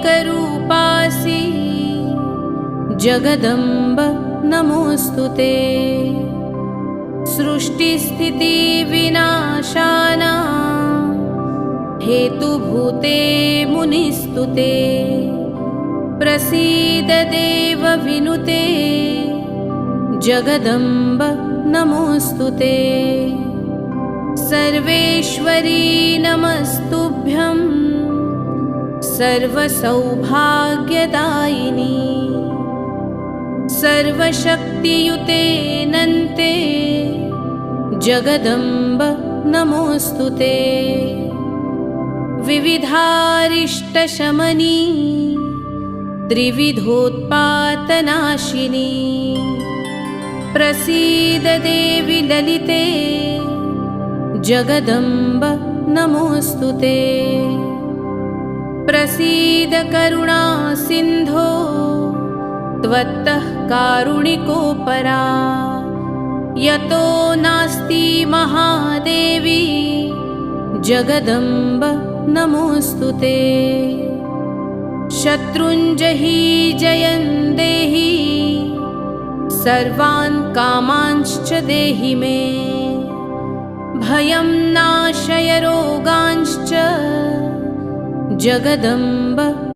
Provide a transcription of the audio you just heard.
एकरूपासि जगदम्ब नमोऽस्तुते। सृष्टिस्थितिविनाशानां हेतुभूते मुनिस्तुते। प्रसीद देव विनुते जगदम्ब नमोऽस्तुते। सर्वेश्वरी नमस्तुभ्यं सर्वसौभाग्यदायिनी। सर्वशक्तियुते नन्ते जगदम्ब नमोऽस्तुते। विविधारिष्टशमनी त्रिविधोत्पातनाशिनी। प्रसीद देवि ललिते जगदम्ब नमोऽस्तुते। प्रसीद करुणासिन्धो त्वत्तः कारुणिकोपरा। यतो नास्ति महादेवी जगदम्ब नमोऽस्तुते। शत्रुञ्जहि जयं देहि सर्वान् कामांश्च देहि मे। भयं नाशय रोगांश्च जगदम्ब